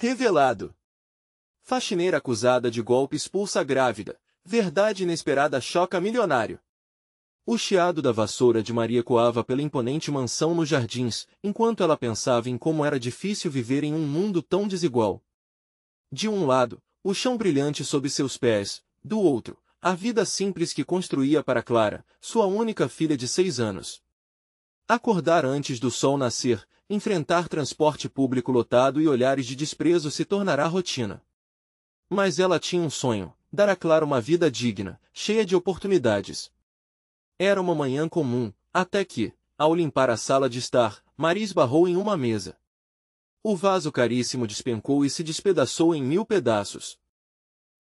Revelado. Faxineira acusada de golpe expulsa grávida. Verdade inesperada choca milionário. O chiado da vassoura de Maria ecoava pela imponente mansão nos jardins, enquanto ela pensava em como era difícil viver em um mundo tão desigual. De um lado, o chão brilhante sob seus pés, do outro, a vida simples que construía para Clara, sua única filha de 6 anos. Acordar antes do sol nascer, enfrentar transporte público lotado e olhares de desprezo se tornará rotina. Mas ela tinha um sonho, dar a Clara uma vida digna, cheia de oportunidades. Era uma manhã comum, até que, ao limpar a sala de estar, Maria esbarrou em uma mesa. O vaso caríssimo despencou e se despedaçou em 1000 pedaços.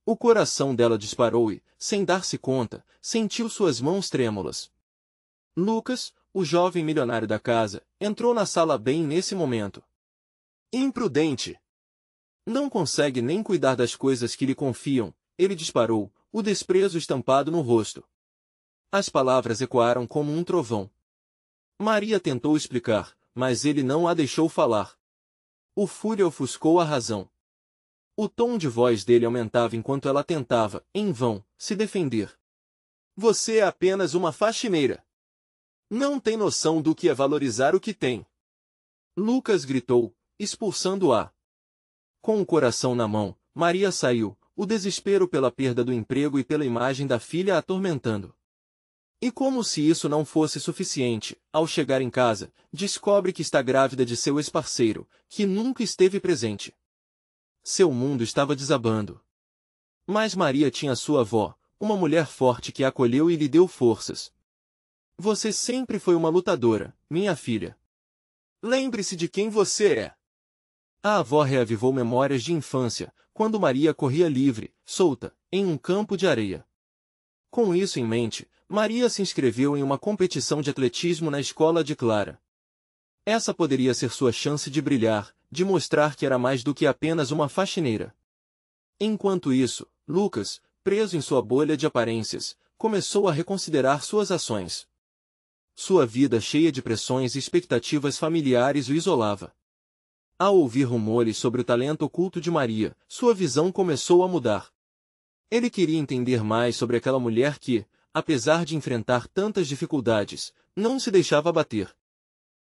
O coração dela disparou e, sem dar-se conta, sentiu suas mãos trêmulas. Lucas, o jovem milionário da casa, entrou na sala bem nesse momento. Imprudente! Não consegue nem cuidar das coisas que lhe confiam, ele disparou, o desprezo estampado no rosto. As palavras ecoaram como um trovão. Maria tentou explicar, mas ele não a deixou falar. O fúria ofuscou a razão. O tom de voz dele aumentava enquanto ela tentava, em vão, se defender. Você é apenas uma faxineira. Não tem noção do que é valorizar o que tem. Lucas gritou, expulsando-a. Com o coração na mão, Maria saiu, o desespero pela perda do emprego e pela imagem da filha a atormentando. E como se isso não fosse suficiente, ao chegar em casa, descobre que está grávida de seu ex-parceiro, que nunca esteve presente. Seu mundo estava desabando. Mas Maria tinha sua avó, uma mulher forte que a acolheu e lhe deu forças. Você sempre foi uma lutadora, minha filha. Lembre-se de quem você é. A avó reavivou memórias de infância, quando Maria corria livre, solta, em um campo de areia. Com isso em mente, Maria se inscreveu em uma competição de atletismo na escola de Clara. Essa poderia ser sua chance de brilhar, de mostrar que era mais do que apenas uma faxineira. Enquanto isso, Lucas, preso em sua bolha de aparências, começou a reconsiderar suas ações. Sua vida cheia de pressões e expectativas familiares o isolava. Ao ouvir rumores sobre o talento oculto de Maria, sua visão começou a mudar. Ele queria entender mais sobre aquela mulher que, apesar de enfrentar tantas dificuldades, não se deixava abater.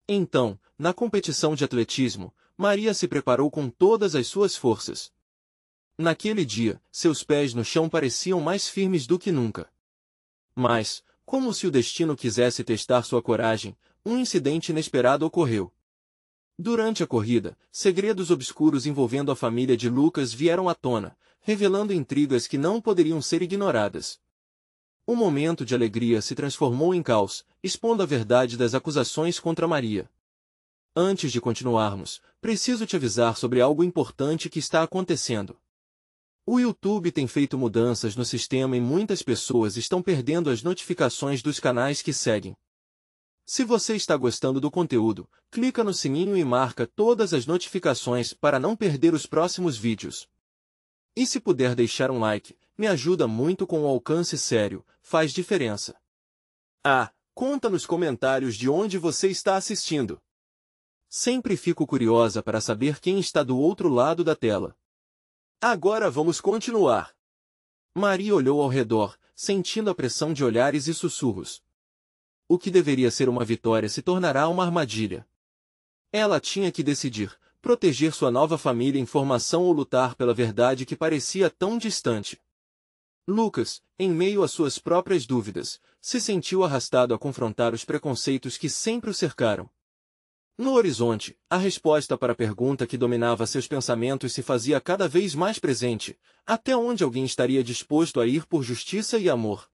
Então, na competição de atletismo, Maria se preparou com todas as suas forças. Naquele dia, seus pés no chão pareciam mais firmes do que nunca. Mas, como se o destino quisesse testar sua coragem, um incidente inesperado ocorreu. Durante a corrida, segredos obscuros envolvendo a família de Lucas vieram à tona, revelando intrigas que não poderiam ser ignoradas. O momento de alegria se transformou em caos, expondo a verdade das acusações contra Maria. Antes de continuarmos, preciso te avisar sobre algo importante que está acontecendo. O YouTube tem feito mudanças no sistema e muitas pessoas estão perdendo as notificações dos canais que seguem. Se você está gostando do conteúdo, clica no sininho e marca todas as notificações para não perder os próximos vídeos. E se puder deixar um like, me ajuda muito com o alcance sério, faz diferença. Conta nos comentários de onde você está assistindo. Sempre fico curiosa para saber quem está do outro lado da tela. Agora vamos continuar. Maria olhou ao redor, sentindo a pressão de olhares e sussurros. O que deveria ser uma vitória se tornará uma armadilha. Ela tinha que decidir, proteger sua nova família em formação ou lutar pela verdade que parecia tão distante. Lucas, em meio às suas próprias dúvidas, se sentiu arrastado a confrontar os preconceitos que sempre o cercaram. No horizonte, a resposta para a pergunta que dominava seus pensamentos se fazia cada vez mais presente: até onde alguém estaria disposto a ir por justiça e amor?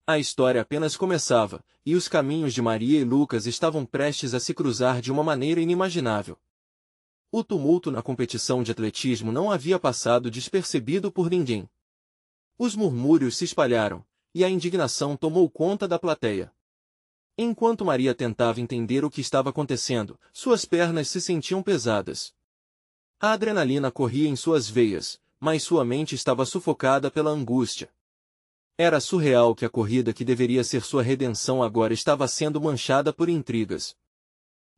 A história apenas começava, e os caminhos de Maria e Lucas estavam prestes a se cruzar de uma maneira inimaginável. O tumulto na competição de atletismo não havia passado despercebido por ninguém. Os murmúrios se espalharam, e a indignação tomou conta da plateia. Enquanto Maria tentava entender o que estava acontecendo, suas pernas se sentiam pesadas. A adrenalina corria em suas veias, mas sua mente estava sufocada pela angústia. Era surreal que a corrida que deveria ser sua redenção agora estava sendo manchada por intrigas.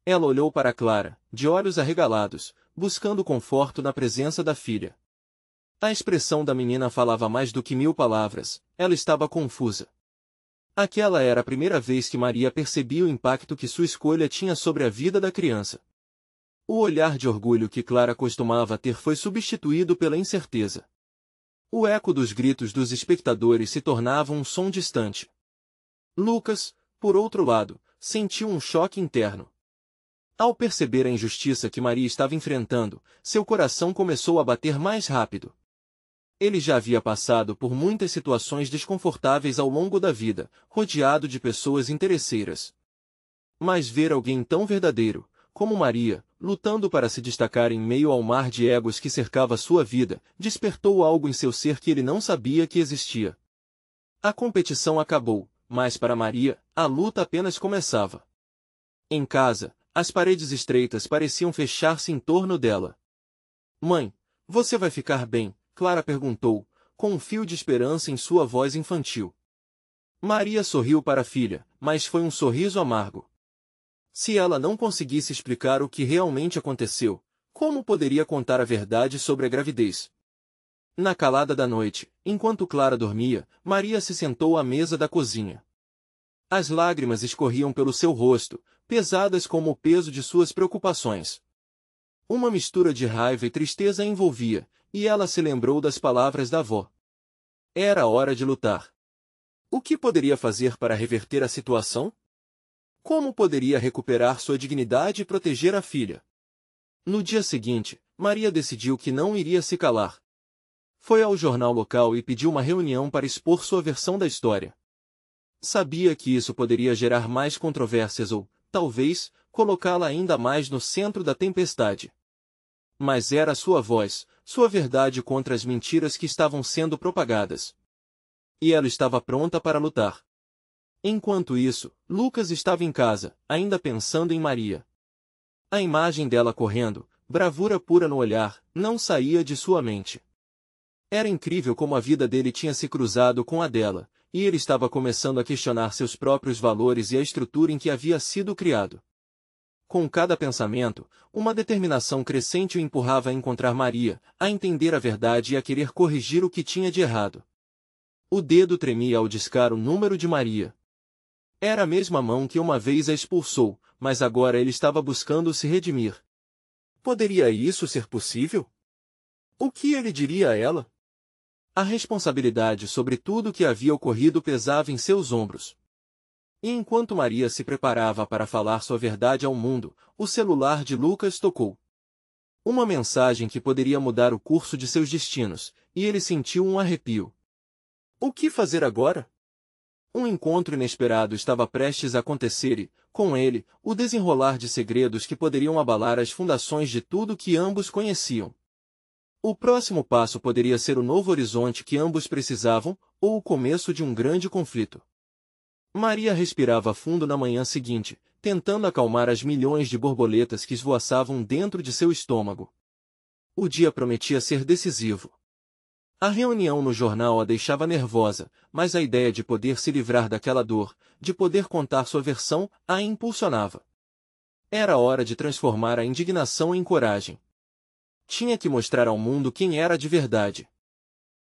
Ela olhou para Clara, de olhos arregalados, buscando conforto na presença da filha. A expressão da menina falava mais do que 1000 palavras, ela estava confusa. Aquela era a primeira vez que Maria percebia o impacto que sua escolha tinha sobre a vida da criança. O olhar de orgulho que Clara costumava ter foi substituído pela incerteza. O eco dos gritos dos espectadores se tornava um som distante. Lucas, por outro lado, sentiu um choque interno. Ao perceber a injustiça que Maria estava enfrentando, seu coração começou a bater mais rápido. Ele já havia passado por muitas situações desconfortáveis ao longo da vida, rodeado de pessoas interesseiras. Mas ver alguém tão verdadeiro, como Maria, lutando para se destacar em meio ao mar de egos que cercava sua vida, despertou algo em seu ser que ele não sabia que existia. A competição acabou, mas para Maria, a luta apenas começava. Em casa, as paredes estreitas pareciam fechar-se em torno dela. "Mãe, você vai ficar bem?", Clara perguntou, com um fio de esperança em sua voz infantil. Maria sorriu para a filha, mas foi um sorriso amargo. Se ela não conseguisse explicar o que realmente aconteceu, como poderia contar a verdade sobre a gravidez? Na calada da noite, enquanto Clara dormia, Maria se sentou à mesa da cozinha. As lágrimas escorriam pelo seu rosto, pesadas como o peso de suas preocupações. Uma mistura de raiva e tristeza a envolvia, e ela se lembrou das palavras da avó. Era hora de lutar. O que poderia fazer para reverter a situação? Como poderia recuperar sua dignidade e proteger a filha? No dia seguinte, Maria decidiu que não iria se calar. Foi ao jornal local e pediu uma reunião para expor sua versão da história. Sabia que isso poderia gerar mais controvérsias ou, talvez, colocá-la ainda mais no centro da tempestade. Mas era sua voz, sua verdade contra as mentiras que estavam sendo propagadas. E ela estava pronta para lutar. Enquanto isso, Lucas estava em casa, ainda pensando em Maria. A imagem dela correndo, bravura pura no olhar, não saía de sua mente. Era incrível como a vida dele tinha se cruzado com a dela, e ele estava começando a questionar seus próprios valores e a estrutura em que havia sido criado. Com cada pensamento, uma determinação crescente o empurrava a encontrar Maria, a entender a verdade e a querer corrigir o que tinha de errado. O dedo tremia ao discar o número de Maria. Era a mesma mão que uma vez a expulsou, mas agora ele estava buscando se redimir. Poderia isso ser possível? O que ele diria a ela? A responsabilidade sobre tudo o que havia ocorrido pesava em seus ombros. E enquanto Maria se preparava para falar sua verdade ao mundo, o celular de Lucas tocou. Uma mensagem que poderia mudar o curso de seus destinos, e ele sentiu um arrepio. O que fazer agora? Um encontro inesperado estava prestes a acontecer e, com ele, o desenrolar de segredos que poderiam abalar as fundações de tudo que ambos conheciam. O próximo passo poderia ser o novo horizonte que ambos precisavam, ou o começo de um grande conflito. Maria respirava fundo na manhã seguinte, tentando acalmar as milhões de borboletas que esvoaçavam dentro de seu estômago. O dia prometia ser decisivo. A reunião no jornal a deixava nervosa, mas a ideia de poder se livrar daquela dor, de poder contar sua versão, a impulsionava. Era hora de transformar a indignação em coragem. Tinha que mostrar ao mundo quem era de verdade.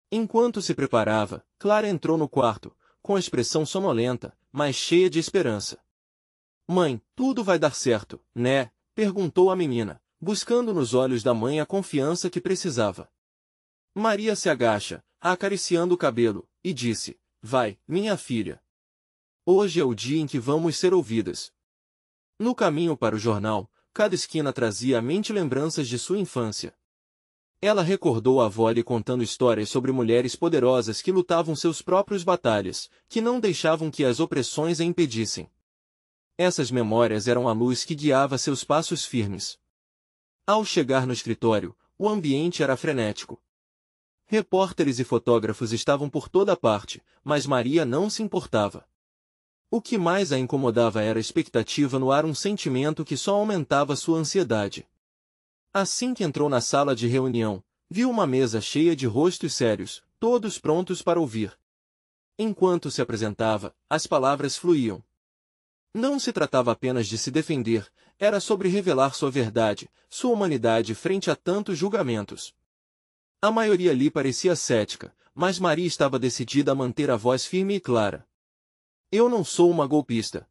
Enquanto se preparava, Clara entrou no quarto, com a expressão sonolenta, mas cheia de esperança. "Mãe, tudo vai dar certo, né?", perguntou a menina, buscando nos olhos da mãe a confiança que precisava. Maria se agacha, acariciando o cabelo, e disse: "Vai, minha filha. Hoje é o dia em que vamos ser ouvidas." No caminho para o jornal, cada esquina trazia à mente lembranças de sua infância. Ela recordou a avó lhe contando histórias sobre mulheres poderosas que lutavam seus próprios batalhas, que não deixavam que as opressões a impedissem. Essas memórias eram a luz que guiava seus passos firmes. Ao chegar no escritório, o ambiente era frenético. Repórteres e fotógrafos estavam por toda parte, mas Maria não se importava. O que mais a incomodava era a expectativa no ar, um sentimento que só aumentava sua ansiedade. Assim que entrou na sala de reunião, viu uma mesa cheia de rostos sérios, todos prontos para ouvir. Enquanto se apresentava, as palavras fluíam. Não se tratava apenas de se defender, era sobre revelar sua verdade, sua humanidade frente a tantos julgamentos. A maioria lhe parecia cética, mas Maria estava decidida a manter a voz firme e clara. Eu não sou uma golpista.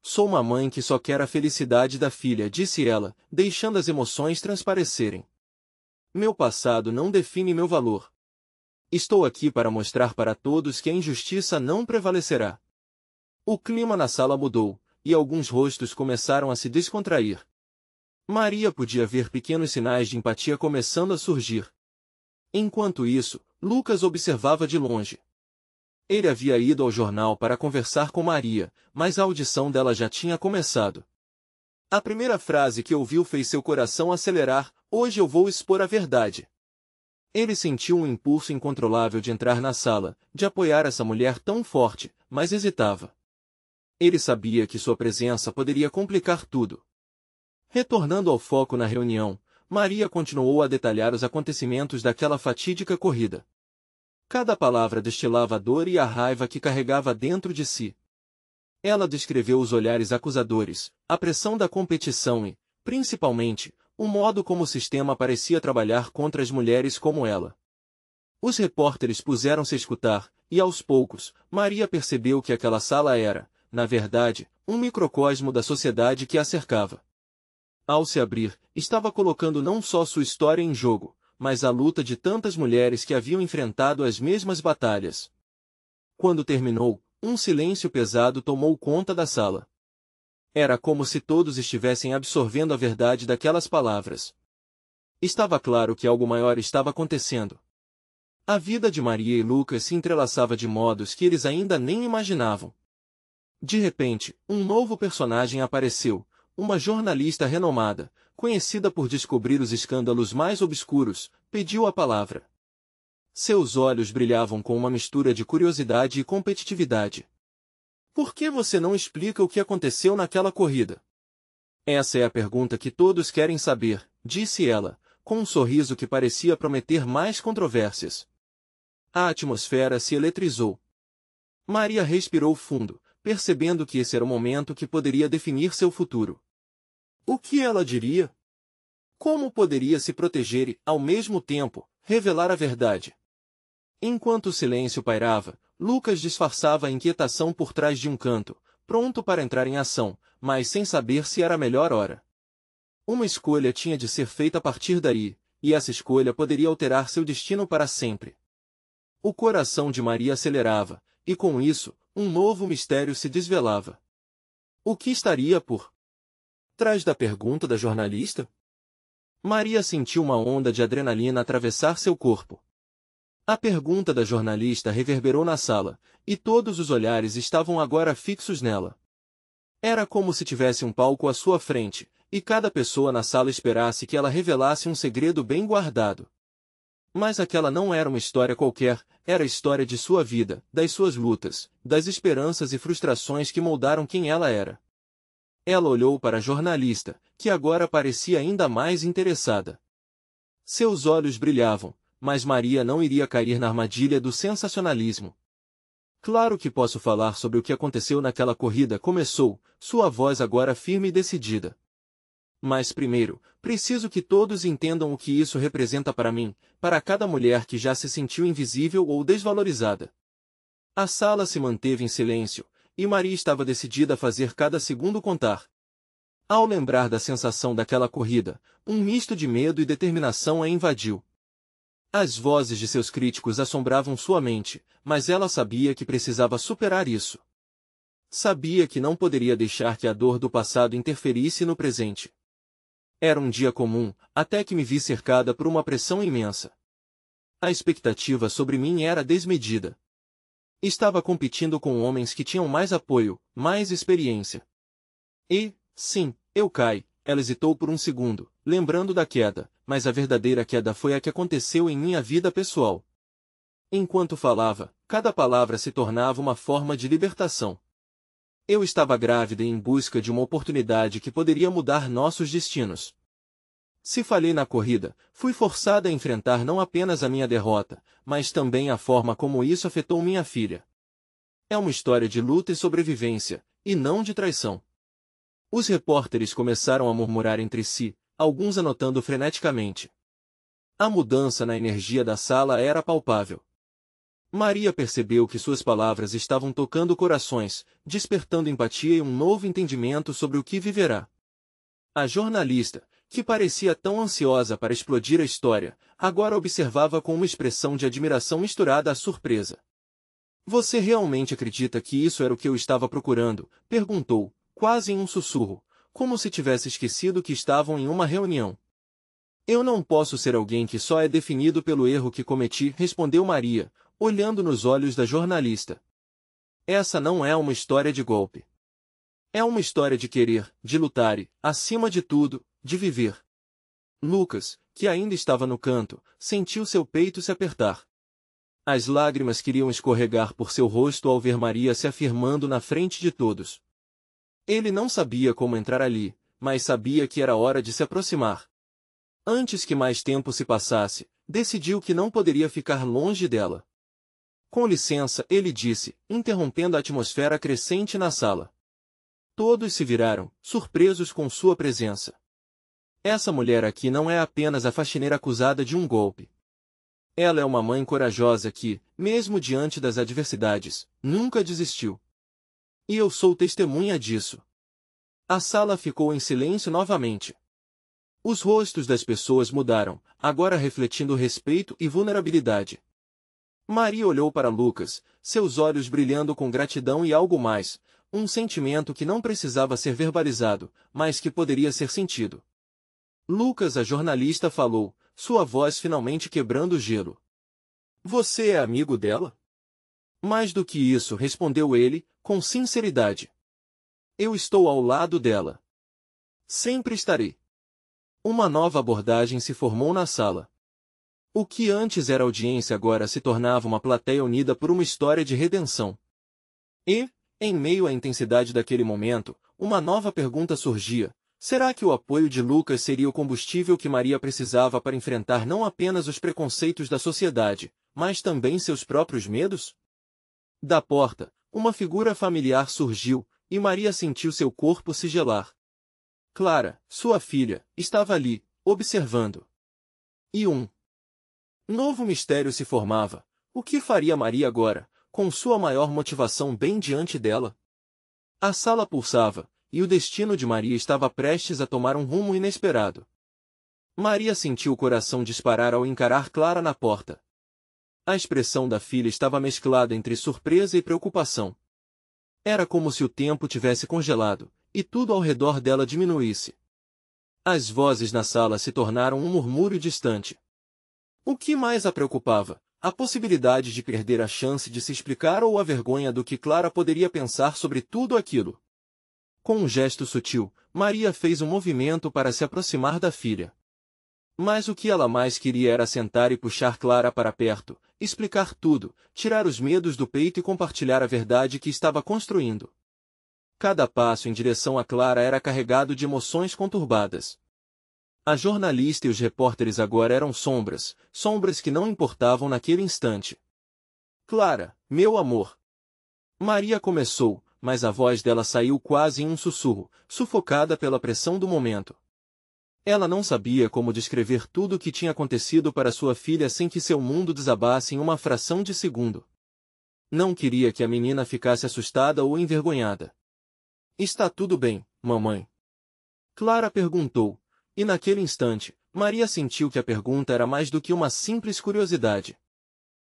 Sou uma mãe que só quer a felicidade da filha, disse ela, deixando as emoções transparecerem. Meu passado não define meu valor. Estou aqui para mostrar para todos que a injustiça não prevalecerá. O clima na sala mudou, e alguns rostos começaram a se descontrair. Maria podia ver pequenos sinais de empatia começando a surgir. Enquanto isso, Lucas observava de longe. Ele havia ido ao jornal para conversar com Maria, mas a audição dela já tinha começado. A primeira frase que ouviu fez seu coração acelerar: hoje eu vou expor a verdade. Ele sentiu um impulso incontrolável de entrar na sala, de apoiar essa mulher tão forte, mas hesitava. Ele sabia que sua presença poderia complicar tudo. Retornando ao foco na reunião, Maria continuou a detalhar os acontecimentos daquela fatídica corrida. Cada palavra destilava a dor e a raiva que carregava dentro de si. Ela descreveu os olhares acusadores, a pressão da competição e, principalmente, o modo como o sistema parecia trabalhar contra as mulheres como ela. Os repórteres puseram-se a escutar, e aos poucos, Maria percebeu que aquela sala era, na verdade, um microcosmo da sociedade que a cercava. Ao se abrir, estava colocando não só sua história em jogo, mas a luta de tantas mulheres que haviam enfrentado as mesmas batalhas. Quando terminou, um silêncio pesado tomou conta da sala. Era como se todos estivessem absorvendo a verdade daquelas palavras. Estava claro que algo maior estava acontecendo. A vida de Maria e Lucas se entrelaçava de modos que eles ainda nem imaginavam. De repente, um novo personagem apareceu, uma jornalista renomada, conhecida por descobrir os escândalos mais obscuros, pediu a palavra. Seus olhos brilhavam com uma mistura de curiosidade e competitividade. Por que você não explica o que aconteceu naquela corrida? Essa é a pergunta que todos querem saber, disse ela, com um sorriso que parecia prometer mais controvérsias. A atmosfera se eletrizou. Maria respirou fundo, percebendo que esse era o momento que poderia definir seu futuro. O que ela diria? Como poderia se proteger e, ao mesmo tempo, revelar a verdade? Enquanto o silêncio pairava, Lucas disfarçava a inquietação por trás de um canto, pronto para entrar em ação, mas sem saber se era a melhor hora. Uma escolha tinha de ser feita a partir daí, e essa escolha poderia alterar seu destino para sempre. O coração de Maria acelerava, e com isso, um novo mistério se desvelava. O que estaria por trás da pergunta da jornalista? Maria sentiu uma onda de adrenalina atravessar seu corpo. A pergunta da jornalista reverberou na sala, e todos os olhares estavam agora fixos nela. Era como se tivesse um palco à sua frente, e cada pessoa na sala esperasse que ela revelasse um segredo bem guardado. Mas aquela não era uma história qualquer, era a história de sua vida, das suas lutas, das esperanças e frustrações que moldaram quem ela era. Ela olhou para a jornalista, que agora parecia ainda mais interessada. Seus olhos brilhavam, mas Maria não iria cair na armadilha do sensacionalismo. Claro que posso falar sobre o que aconteceu naquela corrida, começou, sua voz agora firme e decidida. Mas primeiro, preciso que todos entendam o que isso representa para mim, para cada mulher que já se sentiu invisível ou desvalorizada. A sala se manteve em silêncio, e Maria estava decidida a fazer cada segundo contar. Ao lembrar da sensação daquela corrida, um misto de medo e determinação a invadiu. As vozes de seus críticos assombravam sua mente, mas ela sabia que precisava superar isso. Sabia que não poderia deixar que a dor do passado interferisse no presente. Era um dia comum, até que me vi cercada por uma pressão imensa. A expectativa sobre mim era desmedida. Estava competindo com homens que tinham mais apoio, mais experiência. E, sim, eu caí. Ela hesitou por um segundo, lembrando da queda, mas a verdadeira queda foi a que aconteceu em minha vida pessoal. Enquanto falava, cada palavra se tornava uma forma de libertação. Eu estava grávida e em busca de uma oportunidade que poderia mudar nossos destinos. Se falhei na corrida, fui forçada a enfrentar não apenas a minha derrota, mas também a forma como isso afetou minha filha. É uma história de luta e sobrevivência, e não de traição. Os repórteres começaram a murmurar entre si, alguns anotando freneticamente. A mudança na energia da sala era palpável. Maria percebeu que suas palavras estavam tocando corações, despertando empatia e um novo entendimento sobre o que viverá. A jornalista, que parecia tão ansiosa para explodir a história, agora observava com uma expressão de admiração misturada à surpresa. "Você realmente acredita que isso era o que eu estava procurando?" perguntou, quase em um sussurro, como se tivesse esquecido que estavam em uma reunião. "Eu não posso ser alguém que só é definido pelo erro que cometi", respondeu Maria, olhando nos olhos da jornalista. "Essa não é uma história de golpe. É uma história de querer, de lutar e, acima de tudo, de viver." Lucas, que ainda estava no canto, sentiu seu peito se apertar. As lágrimas queriam escorregar por seu rosto ao ver Maria se afirmando na frente de todos. Ele não sabia como entrar ali, mas sabia que era hora de se aproximar. Antes que mais tempo se passasse, decidiu que não poderia ficar longe dela. "Com licença", ele disse, interrompendo a atmosfera crescente na sala. Todos se viraram, surpresos com sua presença. Essa mulher aqui não é apenas a faxineira acusada de um golpe. Ela é uma mãe corajosa que, mesmo diante das adversidades, nunca desistiu. E eu sou testemunha disso. A sala ficou em silêncio novamente. Os rostos das pessoas mudaram, agora refletindo respeito e vulnerabilidade. Maria olhou para Lucas, seus olhos brilhando com gratidão e algo mais, um sentimento que não precisava ser verbalizado, mas que poderia ser sentido. "Lucas", a jornalista falou, sua voz finalmente quebrando o gelo. "Você é amigo dela?" "Mais do que isso", respondeu ele, com sinceridade. "Eu estou ao lado dela. Sempre estarei." Uma nova abordagem se formou na sala. O que antes era audiência agora se tornava uma plateia unida por uma história de redenção. E, em meio à intensidade daquele momento, uma nova pergunta surgia: será que o apoio de Lucas seria o combustível que Maria precisava para enfrentar não apenas os preconceitos da sociedade, mas também seus próprios medos? Da porta, uma figura familiar surgiu, e Maria sentiu seu corpo se gelar. Clara, sua filha, estava ali, observando. E um novo mistério se formava. O que faria Maria agora, com sua maior motivação bem diante dela? A sala pulsava, e o destino de Maria estava prestes a tomar um rumo inesperado. Maria sentiu o coração disparar ao encarar Clara na porta. A expressão da filha estava mesclada entre surpresa e preocupação. Era como se o tempo tivesse congelado, e tudo ao redor dela diminuísse. As vozes na sala se tornaram um murmúrio distante. O que mais a preocupava? A possibilidade de perder a chance de se explicar ou a vergonha do que Clara poderia pensar sobre tudo aquilo? Com um gesto sutil, Maria fez um movimento para se aproximar da filha. Mas o que ela mais queria era sentar e puxar Clara para perto, explicar tudo, tirar os medos do peito e compartilhar a verdade que estava construindo. Cada passo em direção a Clara era carregado de emoções conturbadas. A jornalista e os repórteres agora eram sombras, sombras que não importavam naquele instante. "Clara, meu amor." Maria começou, mas a voz dela saiu quase em um sussurro, sufocada pela pressão do momento. Ela não sabia como descrever tudo o que tinha acontecido para sua filha sem que seu mundo desabasse em uma fração de segundo. Não queria que a menina ficasse assustada ou envergonhada. "Está tudo bem, mamãe?" Clara perguntou, e naquele instante, Maria sentiu que a pergunta era mais do que uma simples curiosidade.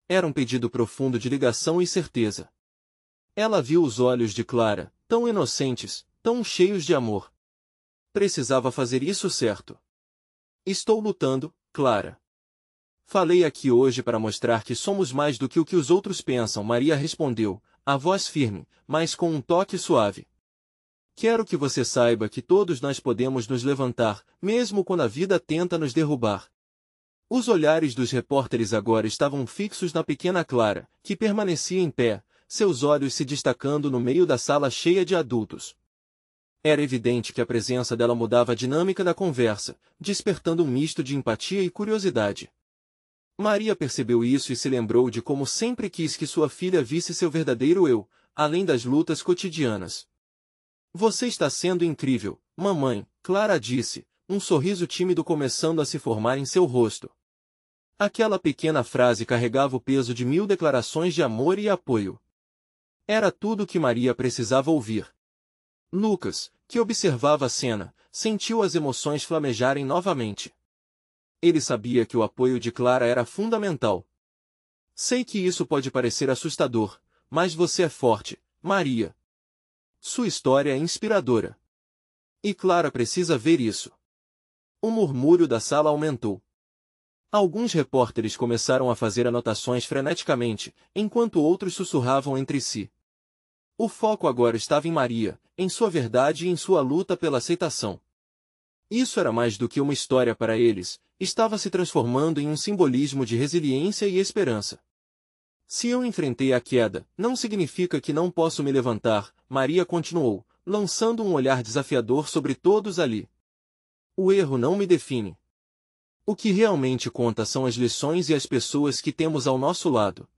Era um pedido profundo de ligação e certeza. Ela viu os olhos de Clara, tão inocentes, tão cheios de amor. Precisava fazer isso certo. "Estou lutando, Clara. Falei aqui hoje para mostrar que somos mais do que o que os outros pensam", Maria respondeu, a voz firme, mas com um toque suave. "Quero que você saiba que todos nós podemos nos levantar, mesmo quando a vida tenta nos derrubar." Os olhares dos repórteres agora estavam fixos na pequena Clara, que permanecia em pé, seus olhos se destacando no meio da sala cheia de adultos. Era evidente que a presença dela mudava a dinâmica da conversa, despertando um misto de empatia e curiosidade. Maria percebeu isso e se lembrou de como sempre quis que sua filha visse seu verdadeiro eu, além das lutas cotidianas. Você está sendo incrível, mamãe, Clara disse, um sorriso tímido começando a se formar em seu rosto. Aquela pequena frase carregava o peso de 1000 declarações de amor e apoio. Era tudo o que Maria precisava ouvir. Lucas, que observava a cena, sentiu as emoções flamejarem novamente. Ele sabia que o apoio de Clara era fundamental. Sei que isso pode parecer assustador, mas você é forte, Maria. Sua história é inspiradora. E Clara precisa ver isso. O murmúrio da sala aumentou. Alguns repórteres começaram a fazer anotações freneticamente, enquanto outros sussurravam entre si. O foco agora estava em Maria, em sua verdade e em sua luta pela aceitação. Isso era mais do que uma história para eles, estava se transformando em um simbolismo de resiliência e esperança. Se eu enfrentei a queda, não significa que não posso me levantar, Maria continuou, lançando um olhar desafiador sobre todos ali. O erro não me define. O que realmente conta são as lições e as pessoas que temos ao nosso lado.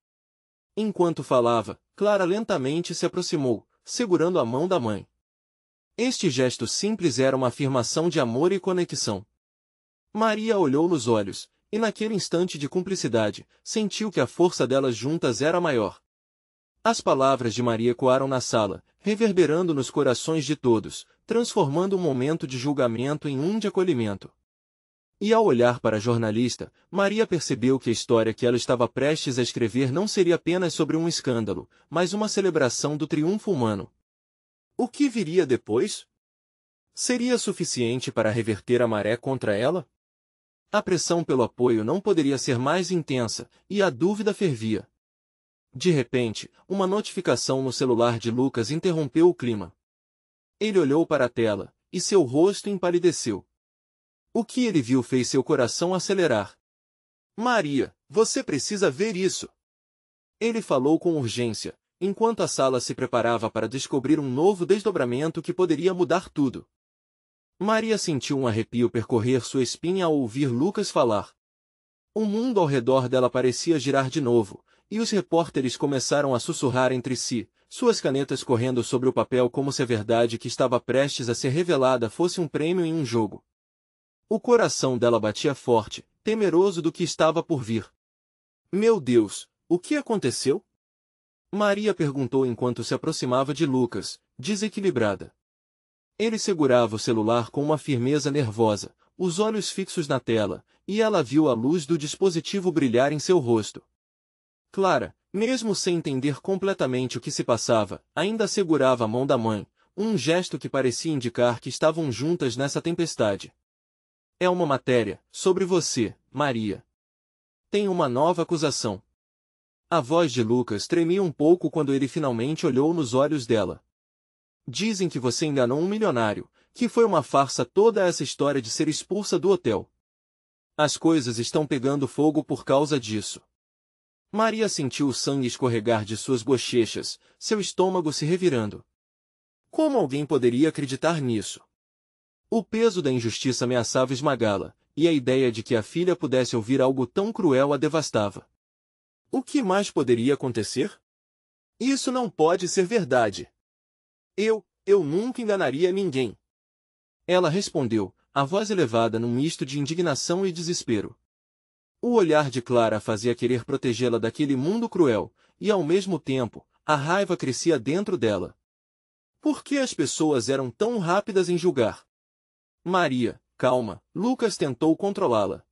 Enquanto falava, Clara lentamente se aproximou, segurando a mão da mãe. Este gesto simples era uma afirmação de amor e conexão. Maria olhou nos olhos, e naquele instante de cumplicidade, sentiu que a força delas juntas era maior. As palavras de Maria ecoaram na sala, reverberando nos corações de todos, transformando um momento de julgamento em um de acolhimento. E ao olhar para a jornalista, Maria percebeu que a história que ela estava prestes a escrever não seria apenas sobre um escândalo, mas uma celebração do triunfo humano. O que viria depois? Seria suficiente para reverter a maré contra ela? A pressão pelo apoio não poderia ser mais intensa, e a dúvida fervia. De repente, uma notificação no celular de Lucas interrompeu o clima. Ele olhou para a tela, e seu rosto empalideceu. O que ele viu fez seu coração acelerar. Maria, você precisa ver isso. Ele falou com urgência, enquanto a sala se preparava para descobrir um novo desdobramento que poderia mudar tudo. Maria sentiu um arrepio percorrer sua espinha ao ouvir Lucas falar. O mundo ao redor dela parecia girar de novo, e os repórteres começaram a sussurrar entre si, suas canetas correndo sobre o papel como se a verdade que estava prestes a ser revelada fosse um prêmio em um jogo. O coração dela batia forte, temeroso do que estava por vir. Meu Deus, o que aconteceu? Maria perguntou enquanto se aproximava de Lucas, desequilibrada. Ele segurava o celular com uma firmeza nervosa, os olhos fixos na tela, e ela viu a luz do dispositivo brilhar em seu rosto. Clara, mesmo sem entender completamente o que se passava, ainda segurava a mão da mãe, um gesto que parecia indicar que estavam juntas nessa tempestade. É uma matéria, sobre você, Maria. Tem uma nova acusação. A voz de Lucas tremia um pouco quando ele finalmente olhou nos olhos dela. Dizem que você enganou um milionário, que foi uma farsa toda essa história de ser expulsa do hotel. As coisas estão pegando fogo por causa disso. Maria sentiu o sangue escorregar de suas bochechas, seu estômago se revirando. Como alguém poderia acreditar nisso? O peso da injustiça ameaçava esmagá-la, e a ideia de que a filha pudesse ouvir algo tão cruel a devastava. O que mais poderia acontecer? Isso não pode ser verdade. Eu nunca enganaria ninguém. Ela respondeu, a voz elevada num misto de indignação e desespero. O olhar de Clara a fazia querer protegê-la daquele mundo cruel, e ao mesmo tempo, a raiva crescia dentro dela. Por que as pessoas eram tão rápidas em julgar? Maria, calma, Lucas tentou controlá-la.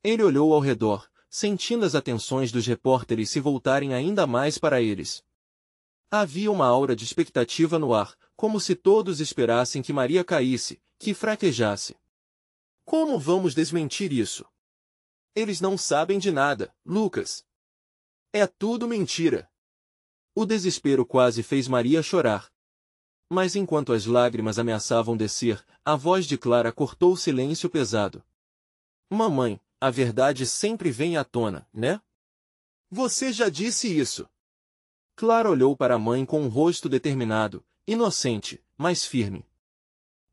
Ele olhou ao redor, sentindo as atenções dos repórteres se voltarem ainda mais para eles. Havia uma aura de expectativa no ar, como se todos esperassem que Maria caísse, que fraquejasse. Como vamos desmentir isso? Eles não sabem de nada, Lucas. É tudo mentira. O desespero quase fez Maria chorar. Mas enquanto as lágrimas ameaçavam descer, a voz de Clara cortou o silêncio pesado. Mamãe, a verdade sempre vem à tona, né? Você já disse isso. Clara olhou para a mãe com um rosto determinado, inocente, mas firme.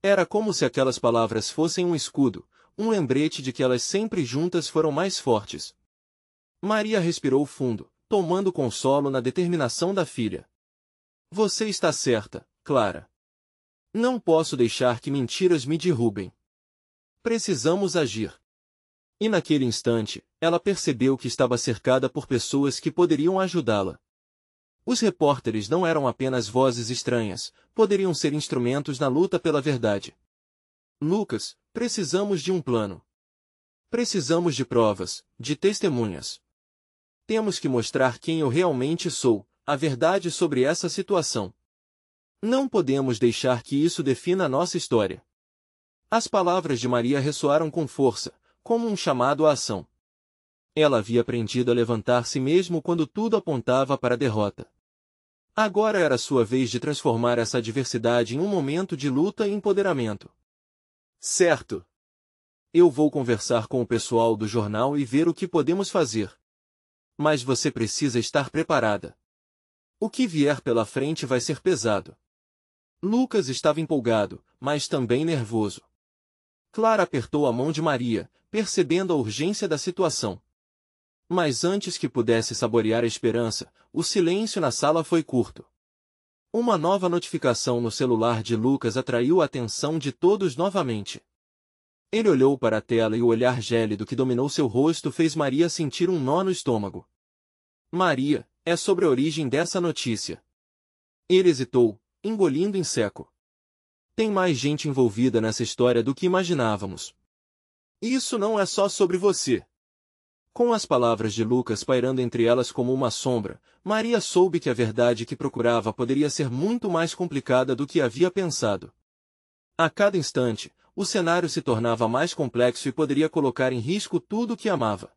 Era como se aquelas palavras fossem um escudo, um lembrete de que elas sempre juntas foram mais fortes. Maria respirou fundo, tomando consolo na determinação da filha. Você está certa, Clara. Não posso deixar que mentiras me derrubem. Precisamos agir. E naquele instante, ela percebeu que estava cercada por pessoas que poderiam ajudá-la. Os repórteres não eram apenas vozes estranhas, poderiam ser instrumentos na luta pela verdade. Lucas, precisamos de um plano. Precisamos de provas, de testemunhas. Temos que mostrar quem eu realmente sou, a verdade sobre essa situação. Não podemos deixar que isso defina a nossa história. As palavras de Maria ressoaram com força, como um chamado à ação. Ela havia aprendido a levantar-se mesmo quando tudo apontava para a derrota. Agora era sua vez de transformar essa adversidade em um momento de luta e empoderamento. Certo. Eu vou conversar com o pessoal do jornal e ver o que podemos fazer. Mas você precisa estar preparada. O que vier pela frente vai ser pesado. Lucas estava empolgado, mas também nervoso. Clara apertou a mão de Maria, percebendo a urgência da situação. Mas antes que pudesse saborear a esperança, o silêncio na sala foi curto. Uma nova notificação no celular de Lucas atraiu a atenção de todos novamente. Ele olhou para a tela e o olhar gélido que dominou seu rosto fez Maria sentir um nó no estômago. Maria, é sobre a origem dessa notícia. Ele hesitou, engolindo em seco. Tem mais gente envolvida nessa história do que imaginávamos. Isso não é só sobre você. Com as palavras de Lucas pairando entre elas como uma sombra, Maria soube que a verdade que procurava poderia ser muito mais complicada do que havia pensado. A cada instante, o cenário se tornava mais complexo e poderia colocar em risco tudo o que amava.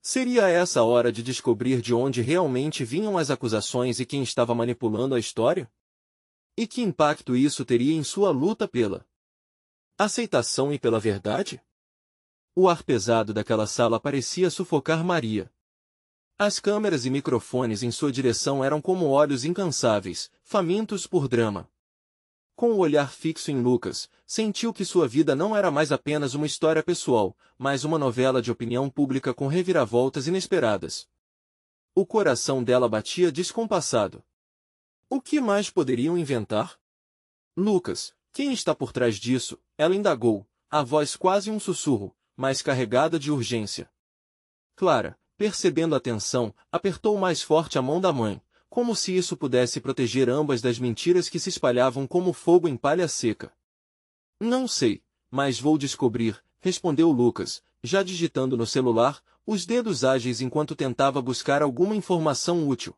Seria essa a hora de descobrir de onde realmente vinham as acusações e quem estava manipulando a história? E que impacto isso teria em sua luta pela aceitação e pela verdade? O ar pesado daquela sala parecia sufocar Maria. As câmeras e microfones em sua direção eram como olhos incansáveis, famintos por drama. Com o olhar fixo em Lucas, sentiu que sua vida não era mais apenas uma história pessoal, mas uma novela de opinião pública com reviravoltas inesperadas. O coração dela batia descompassado. O que mais poderiam inventar? Lucas, quem está por trás disso? Ela indagou, a voz quase um sussurro, mas carregada de urgência. Clara, percebendo a tensão, apertou mais forte a mão da mãe, como se isso pudesse proteger ambas das mentiras que se espalhavam como fogo em palha seca. Não sei, mas vou descobrir, respondeu Lucas, já digitando no celular, os dedos ágeis enquanto tentava buscar alguma informação útil.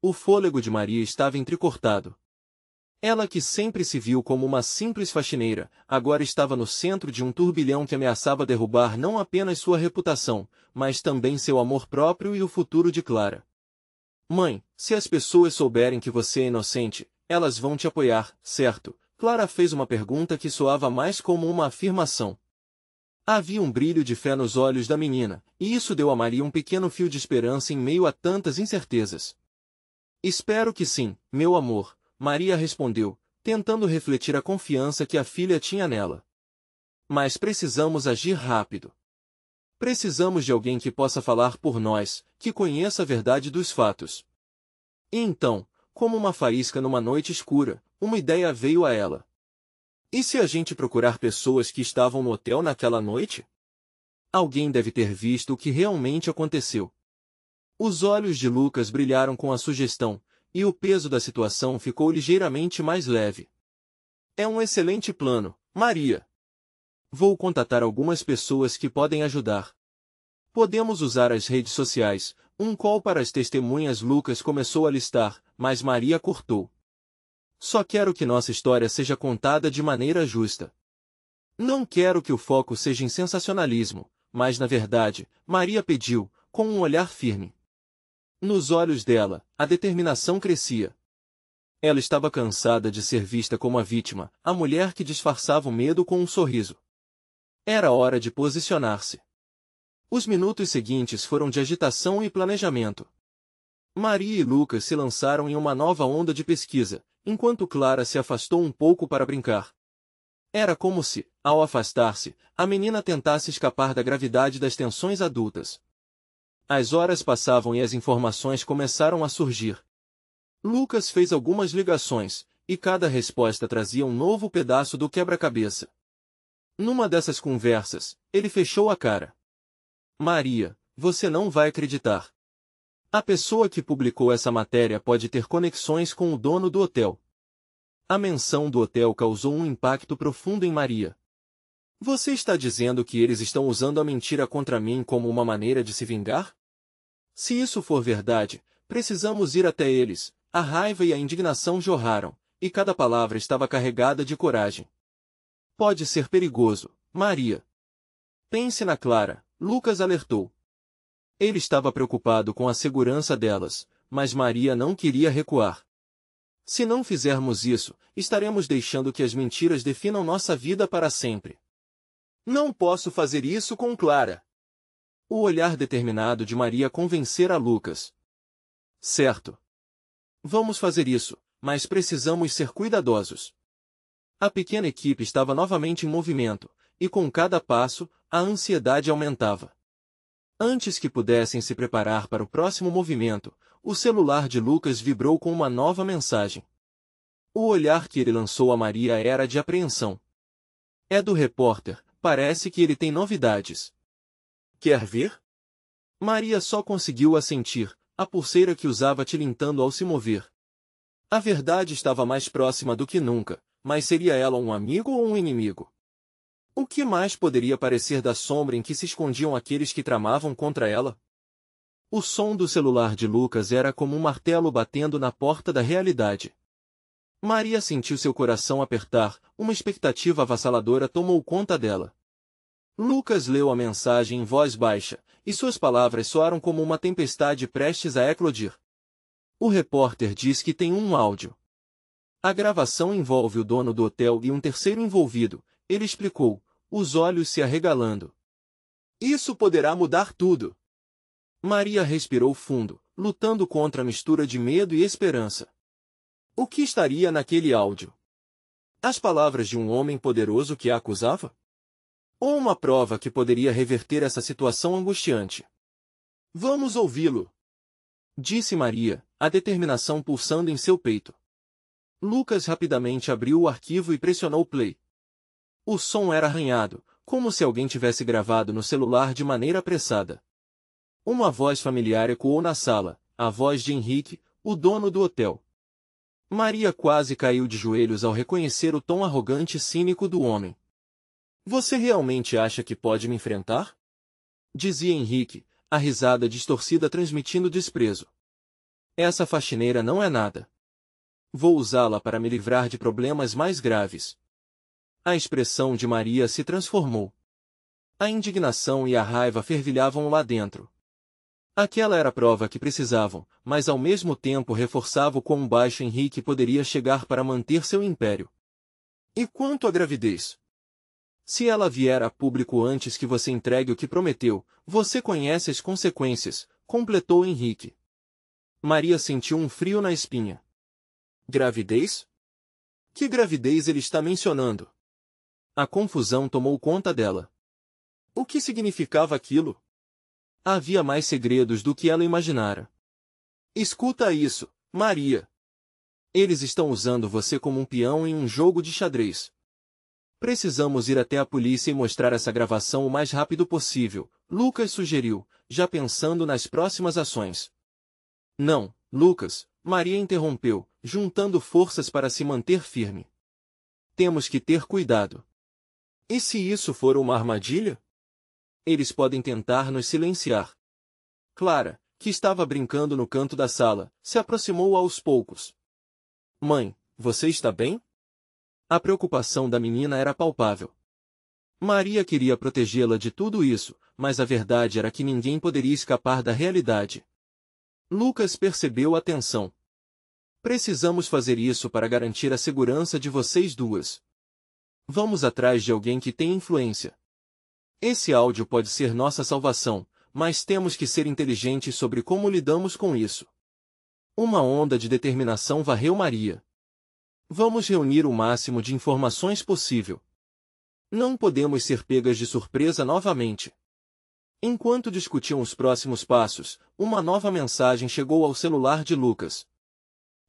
O fôlego de Maria estava entrecortado. Ela que sempre se viu como uma simples faxineira, agora estava no centro de um turbilhão que ameaçava derrubar não apenas sua reputação, mas também seu amor próprio e o futuro de Clara. Mãe, se as pessoas souberem que você é inocente, elas vão te apoiar, certo? Clara fez uma pergunta que soava mais como uma afirmação. Havia um brilho de fé nos olhos da menina, e isso deu a Maria um pequeno fio de esperança em meio a tantas incertezas. Espero que sim, meu amor, Maria respondeu, tentando refletir a confiança que a filha tinha nela. Mas precisamos agir rápido. Precisamos de alguém que possa falar por nós, que conheça a verdade dos fatos. E então, como uma faísca numa noite escura, uma ideia veio a ela. E se a gente procurar pessoas que estavam no hotel naquela noite? Alguém deve ter visto o que realmente aconteceu. Os olhos de Lucas brilharam com a sugestão, e o peso da situação ficou ligeiramente mais leve. É um excelente plano, Maria. Vou contatar algumas pessoas que podem ajudar. Podemos usar as redes sociais, um call para as testemunhas. Lucas começou a listar, mas Maria cortou. Só quero que nossa história seja contada de maneira justa. Não quero que o foco seja em sensacionalismo, mas na verdade, Maria pediu, com um olhar firme. Nos olhos dela, a determinação crescia. Ela estava cansada de ser vista como a vítima, a mulher que disfarçava o medo com um sorriso. Era hora de posicionar-se. Os minutos seguintes foram de agitação e planejamento. Maria e Lucas se lançaram em uma nova onda de pesquisa, enquanto Clara se afastou um pouco para brincar. Era como se, ao afastar-se, a menina tentasse escapar da gravidade das tensões adultas. As horas passavam e as informações começaram a surgir. Lucas fez algumas ligações, e cada resposta trazia um novo pedaço do quebra-cabeça. Numa dessas conversas, ele fechou a cara. Maria, você não vai acreditar. A pessoa que publicou essa matéria pode ter conexões com o dono do hotel. A menção do hotel causou um impacto profundo em Maria. Você está dizendo que eles estão usando a mentira contra mim como uma maneira de se vingar? Se isso for verdade, precisamos ir até eles. A raiva e a indignação jorraram, e cada palavra estava carregada de coragem. Pode ser perigoso, Maria. Pense na Clara, Lucas alertou. Ele estava preocupado com a segurança delas, mas Maria não queria recuar. Se não fizermos isso, estaremos deixando que as mentiras definam nossa vida para sempre. Não posso fazer isso com Clara. O olhar determinado de Maria convencera Lucas. Certo. Vamos fazer isso, mas precisamos ser cuidadosos. A pequena equipe estava novamente em movimento, e com cada passo, a ansiedade aumentava. Antes que pudessem se preparar para o próximo movimento, o celular de Lucas vibrou com uma nova mensagem. O olhar que ele lançou a Maria era de apreensão. É do repórter, parece que ele tem novidades. Quer ver? Maria só conseguiu assentir, a pulseira que usava tilintando ao se mover. A verdade estava mais próxima do que nunca, mas seria ela um amigo ou um inimigo? O que mais poderia parecer da sombra em que se escondiam aqueles que tramavam contra ela? O som do celular de Lucas era como um martelo batendo na porta da realidade. Maria sentiu seu coração apertar, uma expectativa avassaladora tomou conta dela. Lucas leu a mensagem em voz baixa, e suas palavras soaram como uma tempestade prestes a eclodir. O repórter diz que tem um áudio. A gravação envolve o dono do hotel e um terceiro envolvido, ele explicou, os olhos se arregalando. Isso poderá mudar tudo. Maria respirou fundo, lutando contra a mistura de medo e esperança. O que estaria naquele áudio? As palavras de um homem poderoso que a acusava? Ou uma prova que poderia reverter essa situação angustiante? Vamos ouvi-lo, disse Maria, a determinação pulsando em seu peito. Lucas rapidamente abriu o arquivo e pressionou play. O som era arranhado, como se alguém tivesse gravado no celular de maneira apressada. Uma voz familiar ecoou na sala, a voz de Henrique, o dono do hotel. Maria quase caiu de joelhos ao reconhecer o tom arrogante e cínico do homem. Você realmente acha que pode me enfrentar? Dizia Henrique, a risada distorcida transmitindo desprezo. Essa faxineira não é nada. Vou usá-la para me livrar de problemas mais graves. A expressão de Maria se transformou. A indignação e a raiva fervilhavam lá dentro. Aquela era a prova que precisavam, mas ao mesmo tempo reforçava o quão baixo Henrique poderia chegar para manter seu império. E quanto à gravidez? Se ela vier a público antes que você entregue o que prometeu, você conhece as consequências, completou Henrique. Maria sentiu um frio na espinha. Gravidez? Que gravidez ele está mencionando? A confusão tomou conta dela. O que significava aquilo? Havia mais segredos do que ela imaginara. Escuta isso, Maria. Eles estão usando você como um peão em um jogo de xadrez. Precisamos ir até a polícia e mostrar essa gravação o mais rápido possível, Lucas sugeriu, já pensando nas próximas ações. Não, Lucas, Maria interrompeu, juntando forças para se manter firme. Temos que ter cuidado. E se isso for uma armadilha? Eles podem tentar nos silenciar. Clara, que estava brincando no canto da sala, se aproximou aos poucos. Mãe, você está bem? A preocupação da menina era palpável. Maria queria protegê-la de tudo isso, mas a verdade era que ninguém poderia escapar da realidade. Lucas percebeu a tensão. Precisamos fazer isso para garantir a segurança de vocês duas. Vamos atrás de alguém que tem influência. Esse áudio pode ser nossa salvação, mas temos que ser inteligentes sobre como lidamos com isso. Uma onda de determinação varreu Maria. Vamos reunir o máximo de informações possível. Não podemos ser pegas de surpresa novamente. Enquanto discutiam os próximos passos, uma nova mensagem chegou ao celular de Lucas.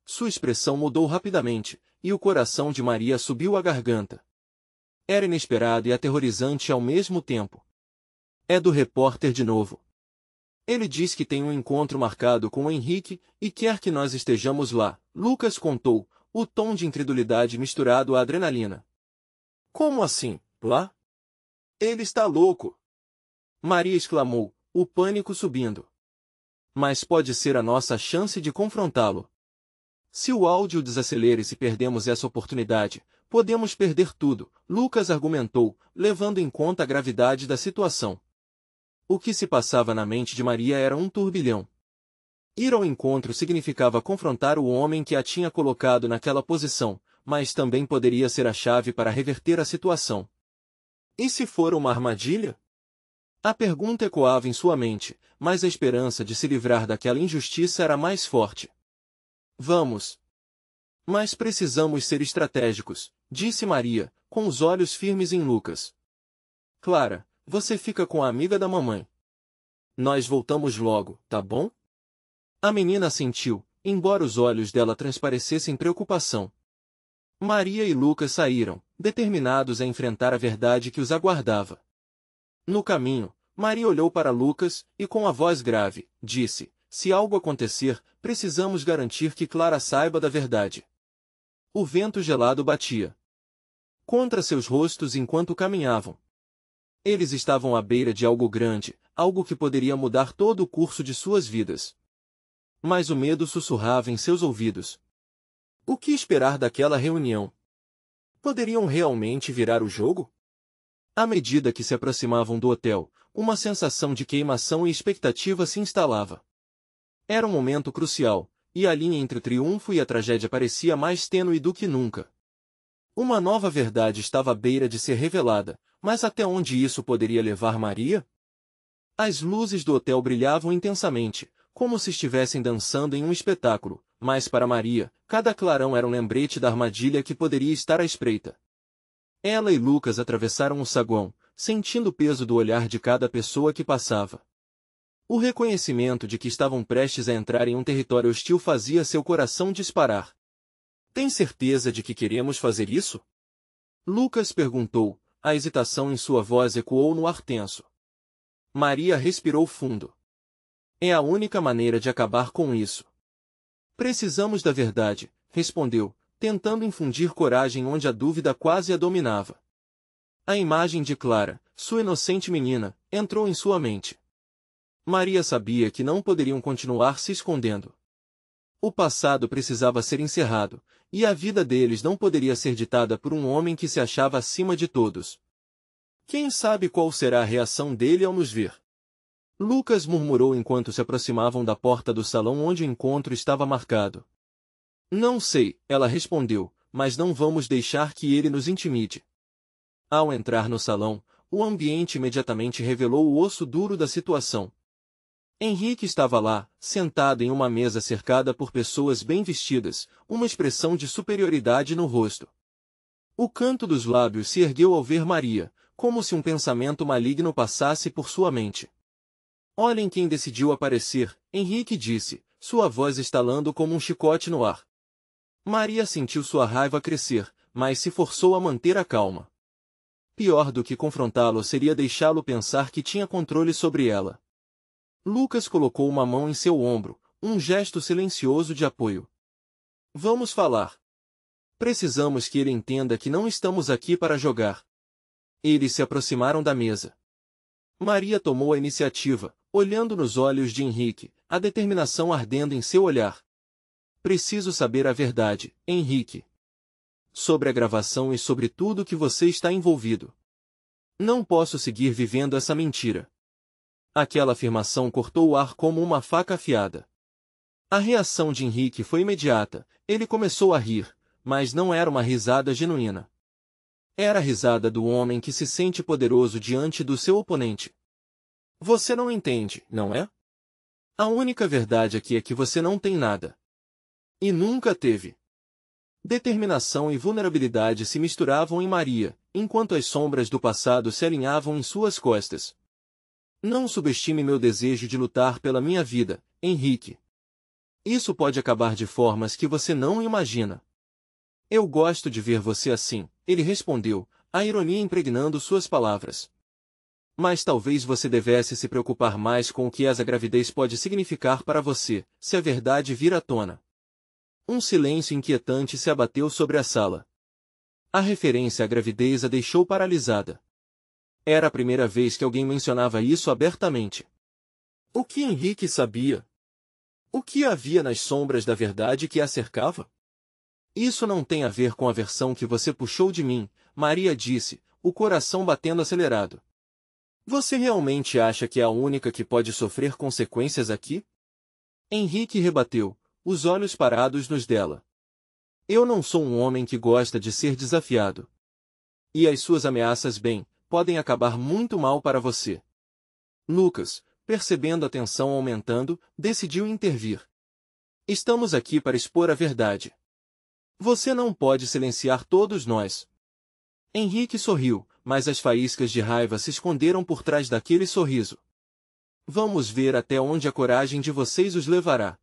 Sua expressão mudou rapidamente, e o coração de Maria subiu à garganta. Era inesperado e aterrorizante ao mesmo tempo. É do repórter de novo. Ele diz que tem um encontro marcado com o Henrique e quer que nós estejamos lá, Lucas contou, o tom de incredulidade misturado à adrenalina. Como assim, lá? Ele está louco! Maria exclamou, o pânico subindo. Mas pode ser a nossa chance de confrontá-lo. Se o áudio desacelera e se perdemos essa oportunidade, podemos perder tudo, Lucas argumentou, levando em conta a gravidade da situação. O que se passava na mente de Maria era um turbilhão. Ir ao encontro significava confrontar o homem que a tinha colocado naquela posição, mas também poderia ser a chave para reverter a situação. E se for uma armadilha? A pergunta ecoava em sua mente, mas a esperança de se livrar daquela injustiça era mais forte. Vamos. Mas precisamos ser estratégicos, disse Maria, com os olhos firmes em Lucas. Clara, você fica com a amiga da mamãe. Nós voltamos logo, tá bom? A menina assentiu, embora os olhos dela transparecessem preocupação. Maria e Lucas saíram, determinados a enfrentar a verdade que os aguardava. No caminho, Maria olhou para Lucas e com a voz grave, disse, se algo acontecer, precisamos garantir que Clara saiba da verdade. O vento gelado batia contra seus rostos enquanto caminhavam. Eles estavam à beira de algo grande, algo que poderia mudar todo o curso de suas vidas. Mas o medo sussurrava em seus ouvidos. O que esperar daquela reunião? Poderiam realmente virar o jogo? À medida que se aproximavam do hotel, uma sensação de queimação e expectativa se instalava. Era um momento crucial, e a linha entre o triunfo e a tragédia parecia mais tênue do que nunca. Uma nova verdade estava à beira de ser revelada, mas até onde isso poderia levar Maria? As luzes do hotel brilhavam intensamente, como se estivessem dançando em um espetáculo, mas para Maria, cada clarão era um lembrete da armadilha que poderia estar à espreita. Ela e Lucas atravessaram o saguão, sentindo o peso do olhar de cada pessoa que passava. O reconhecimento de que estavam prestes a entrar em um território hostil fazia seu coração disparar. Tem certeza de que queremos fazer isso? Lucas perguntou, a hesitação em sua voz ecoou no ar tenso. Maria respirou fundo. É a única maneira de acabar com isso. Precisamos da verdade, respondeu, tentando infundir coragem onde a dúvida quase a dominava. A imagem de Clara, sua inocente menina, entrou em sua mente. Maria sabia que não poderiam continuar se escondendo. O passado precisava ser encerrado, e a vida deles não poderia ser ditada por um homem que se achava acima de todos. Quem sabe qual será a reação dele ao nos ver? Lucas murmurou enquanto se aproximavam da porta do salão onde o encontro estava marcado. Não sei, ela respondeu, mas não vamos deixar que ele nos intimide. Ao entrar no salão, o ambiente imediatamente revelou o osso duro da situação. Henrique estava lá, sentado em uma mesa cercada por pessoas bem vestidas, uma expressão de superioridade no rosto. O canto dos lábios se ergueu ao ver Maria, como se um pensamento maligno passasse por sua mente. Olhem quem decidiu aparecer, Henrique disse, sua voz estalando como um chicote no ar. Maria sentiu sua raiva crescer, mas se forçou a manter a calma. Pior do que confrontá-lo seria deixá-lo pensar que tinha controle sobre ela. Lucas colocou uma mão em seu ombro, um gesto silencioso de apoio. Vamos falar. Precisamos que ele entenda que não estamos aqui para jogar. Eles se aproximaram da mesa. Maria tomou a iniciativa, olhando nos olhos de Henrique, a determinação ardendo em seu olhar. Preciso saber a verdade, Henrique. Sobre a gravação e sobre tudo que você está envolvido. Não posso seguir vivendo essa mentira. Aquela afirmação cortou o ar como uma faca afiada. A reação de Henrique foi imediata, ele começou a rir, mas não era uma risada genuína. Era a risada do homem que se sente poderoso diante do seu oponente. Você não entende, não é? A única verdade aqui é que você não tem nada. E nunca teve. Determinação e vulnerabilidade se misturavam em Maria, enquanto as sombras do passado se alinhavam em suas costas. Não subestime meu desejo de lutar pela minha vida, Henrique. Isso pode acabar de formas que você não imagina. Eu gosto de ver você assim, ele respondeu, a ironia impregnando suas palavras. Mas talvez você devesse se preocupar mais com o que essa gravidez pode significar para você, se a verdade vir à tona. Um silêncio inquietante se abateu sobre a sala. A referência à gravidez a deixou paralisada. Era a primeira vez que alguém mencionava isso abertamente. O que Henrique sabia? O que havia nas sombras da verdade que a cercava? Isso não tem a ver com a versão que você puxou de mim, Maria disse, o coração batendo acelerado. Você realmente acha que é a única que pode sofrer consequências aqui? Henrique rebateu, os olhos parados nos dela. Eu não sou um homem que gosta de ser desafiado. E as suas ameaças, bem, podem acabar muito mal para você. Lucas, percebendo a tensão aumentando, decidiu intervir. Estamos aqui para expor a verdade. Você não pode silenciar todos nós. Henrique sorriu, mas as faíscas de raiva se esconderam por trás daquele sorriso. Vamos ver até onde a coragem de vocês os levará.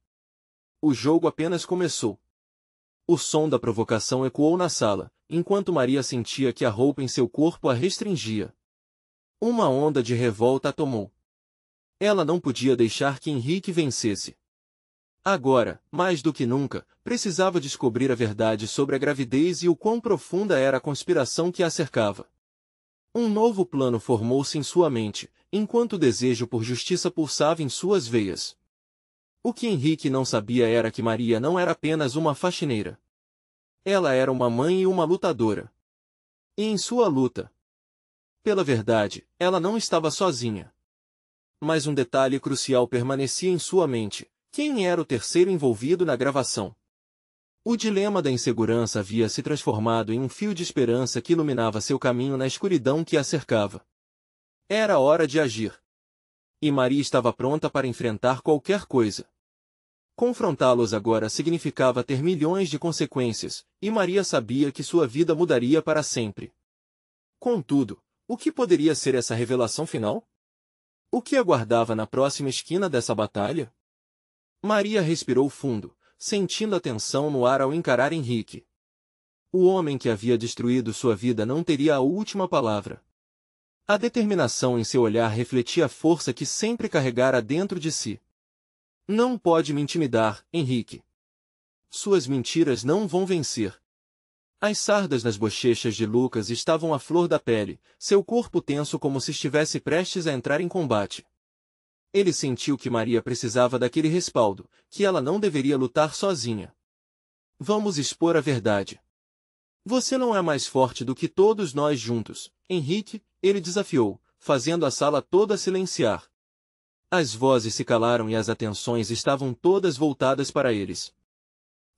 O jogo apenas começou. O som da provocação ecoou na sala, enquanto Maria sentia que a roupa em seu corpo a restringia. Uma onda de revolta a tomou. Ela não podia deixar que Henrique vencesse. Agora, mais do que nunca, precisava descobrir a verdade sobre a gravidez e o quão profunda era a conspiração que a cercava. Um novo plano formou-se em sua mente, enquanto o desejo por justiça pulsava em suas veias. O que Henrique não sabia era que Maria não era apenas uma faxineira. Ela era uma mãe e uma lutadora. E em sua luta, pela verdade, ela não estava sozinha. Mas um detalhe crucial permanecia em sua mente. Quem era o terceiro envolvido na gravação? O dilema da insegurança havia se transformado em um fio de esperança que iluminava seu caminho na escuridão que a cercava. Era hora de agir. E Maria estava pronta para enfrentar qualquer coisa. Confrontá-los agora significava ter milhões de consequências, e Maria sabia que sua vida mudaria para sempre. Contudo, o que poderia ser essa revelação final? O que aguardava na próxima esquina dessa batalha? Maria respirou fundo, sentindo a tensão no ar ao encarar Henrique. O homem que havia destruído sua vida não teria a última palavra. A determinação em seu olhar refletia a força que sempre carregara dentro de si. Não pode me intimidar, Henrique. Suas mentiras não vão vencer. As sardas nas bochechas de Lucas estavam à flor da pele, seu corpo tenso como se estivesse prestes a entrar em combate. Ele sentiu que Maria precisava daquele respaldo, que ela não deveria lutar sozinha. Vamos expor a verdade. Você não é mais forte do que todos nós juntos, Henrique, ele desafiou, fazendo a sala toda silenciar. As vozes se calaram e as atenções estavam todas voltadas para eles.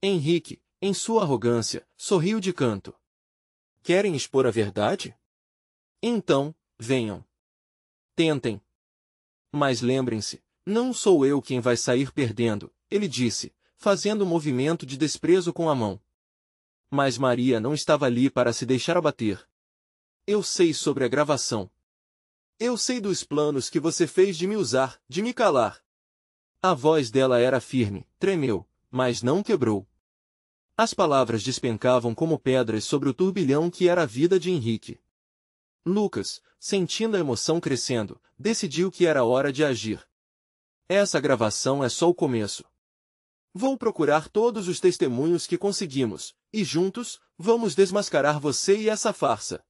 Henrique, em sua arrogância, sorriu de canto. Querem expor a verdade? Então, venham. Tentem. Mas lembrem-se, não sou eu quem vai sair perdendo, ele disse, fazendo um movimento de desprezo com a mão. Mas Maria não estava ali para se deixar abater. Eu sei sobre a gravação. Eu sei dos planos que você fez de me usar, de me calar. A voz dela era firme, tremeu, mas não quebrou. As palavras despencavam como pedras sobre o turbilhão que era a vida de Henrique. Lucas, sentindo a emoção crescendo, decidiu que era hora de agir. Essa gravação é só o começo. Vou procurar todos os testemunhos que conseguimos, e juntos, vamos desmascarar você e essa farsa.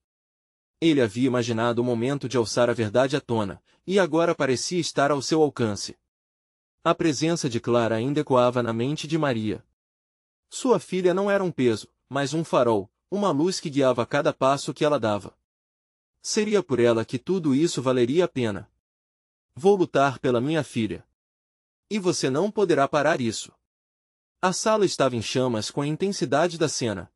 Ele havia imaginado o momento de alçar a verdade à tona, e agora parecia estar ao seu alcance. A presença de Clara ainda ecoava na mente de Maria. Sua filha não era um peso, mas um farol, uma luz que guiava cada passo que ela dava. Seria por ela que tudo isso valeria a pena. Vou lutar pela minha filha. E você não poderá parar isso. A sala estava em chamas com a intensidade da cena.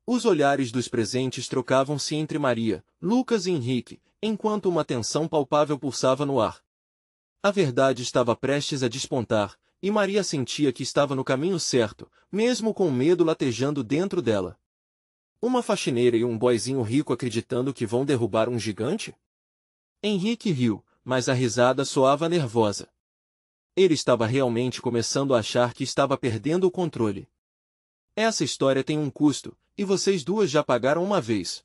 Os olhares dos presentes trocavam-se entre Maria, Lucas e Henrique, enquanto uma tensão palpável pulsava no ar. A verdade estava prestes a despontar, e Maria sentia que estava no caminho certo, mesmo com o medo latejando dentro dela. Uma faxineira e um boizinho rico acreditando que vão derrubar um gigante? Henrique riu, mas a risada soava nervosa. Ele estava realmente começando a achar que estava perdendo o controle. Essa história tem um custo, e vocês duas já pagaram uma vez.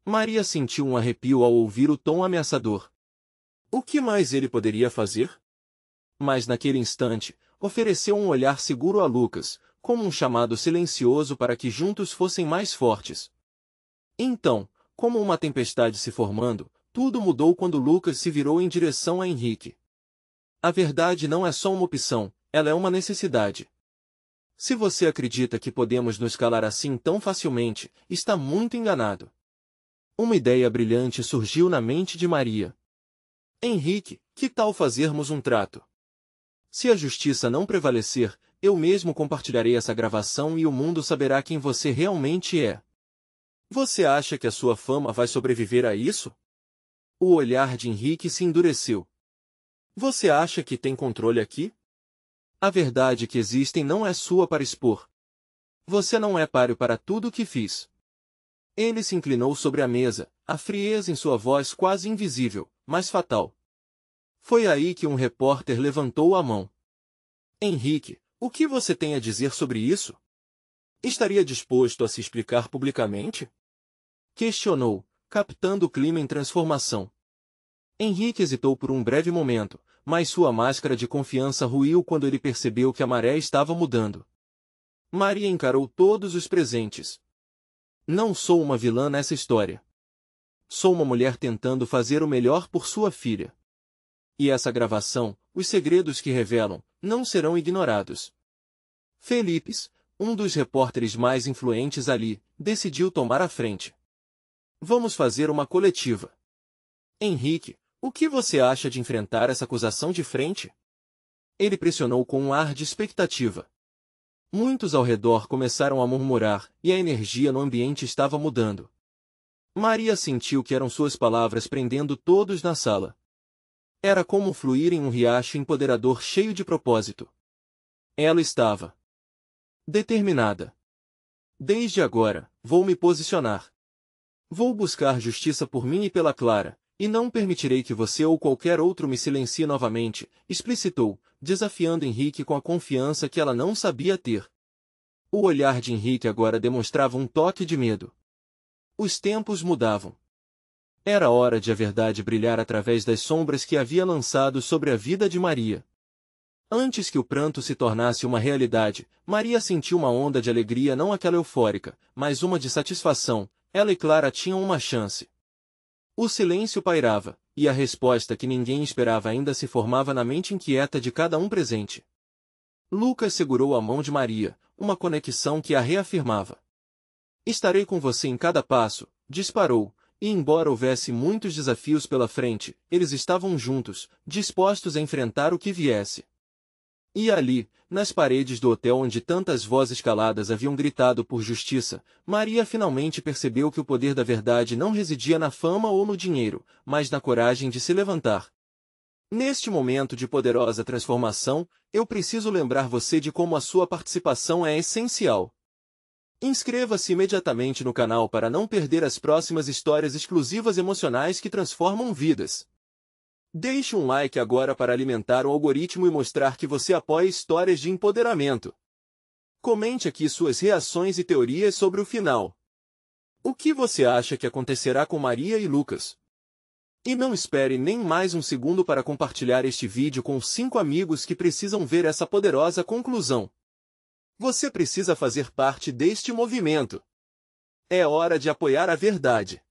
Maria sentiu um arrepio ao ouvir o tom ameaçador. O que mais ele poderia fazer? Mas naquele instante, ofereceu um olhar seguro a Lucas, como um chamado silencioso para que juntos fossem mais fortes. Então, como uma tempestade se formando, tudo mudou quando Lucas se virou em direção a Henrique. A verdade não é só uma opção, ela é uma necessidade. Se você acredita que podemos nos calar assim tão facilmente, está muito enganado. Uma ideia brilhante surgiu na mente de Maria. Henrique, que tal fazermos um trato? Se a justiça não prevalecer, eu mesmo compartilharei essa gravação e o mundo saberá quem você realmente é. Você acha que a sua fama vai sobreviver a isso? O olhar de Henrique se endureceu. Você acha que tem controle aqui? A verdade que existem não é sua para expor. Você não é páreo para tudo o que fiz. Ele se inclinou sobre a mesa, a frieza em sua voz quase invisível, mas fatal. Foi aí que um repórter levantou a mão. Henrique, o que você tem a dizer sobre isso? Estaria disposto a se explicar publicamente? Questionou, captando o clima em transformação. Henrique hesitou por um breve momento, mas sua máscara de confiança ruiu quando ele percebeu que a maré estava mudando. Maria encarou todos os presentes. Não sou uma vilã nessa história. Sou uma mulher tentando fazer o melhor por sua filha. E essa gravação, os segredos que revelam, não serão ignorados. Felipes, um dos repórteres mais influentes ali, decidiu tomar a frente. Vamos fazer uma coletiva. Henrique, o que você acha de enfrentar essa acusação de frente? Ele pressionou com um ar de expectativa. Muitos ao redor começaram a murmurar, e a energia no ambiente estava mudando. Maria sentiu que eram suas palavras prendendo todos na sala. Era como fluir em um riacho empoderador cheio de propósito. Ela estava determinada. Desde agora, vou me posicionar. Vou buscar justiça por mim e pela Clara, e não permitirei que você ou qualquer outro me silencie novamente, explicitou, desafiando Henrique com a confiança que ela não sabia ter. O olhar de Henrique agora demonstrava um toque de medo. Os tempos mudavam. Era hora de a verdade brilhar através das sombras que havia lançado sobre a vida de Maria. Antes que o pranto se tornasse uma realidade, Maria sentiu uma onda de alegria, não aquela eufórica, mas uma de satisfação. Ela e Clara tinham uma chance. O silêncio pairava, e a resposta que ninguém esperava ainda se formava na mente inquieta de cada um presente. Lucas segurou a mão de Maria, uma conexão que a reafirmava. Estarei com você em cada passo, disparou, e embora houvesse muitos desafios pela frente, eles estavam juntos, dispostos a enfrentar o que viesse. E ali, nas paredes do hotel onde tantas vozes caladas haviam gritado por justiça, Maria finalmente percebeu que o poder da verdade não residia na fama ou no dinheiro, mas na coragem de se levantar. Neste momento de poderosa transformação, eu preciso lembrar você de como a sua participação é essencial. Inscreva-se imediatamente no canal para não perder as próximas histórias exclusivas emocionais que transformam vidas. Deixe um like agora para alimentar o algoritmo e mostrar que você apoia histórias de empoderamento. Comente aqui suas reações e teorias sobre o final. O que você acha que acontecerá com Maria e Lucas? E não espere nem mais um segundo para compartilhar este vídeo com 5 amigos que precisam ver essa poderosa conclusão. Você precisa fazer parte deste movimento. É hora de apoiar a verdade.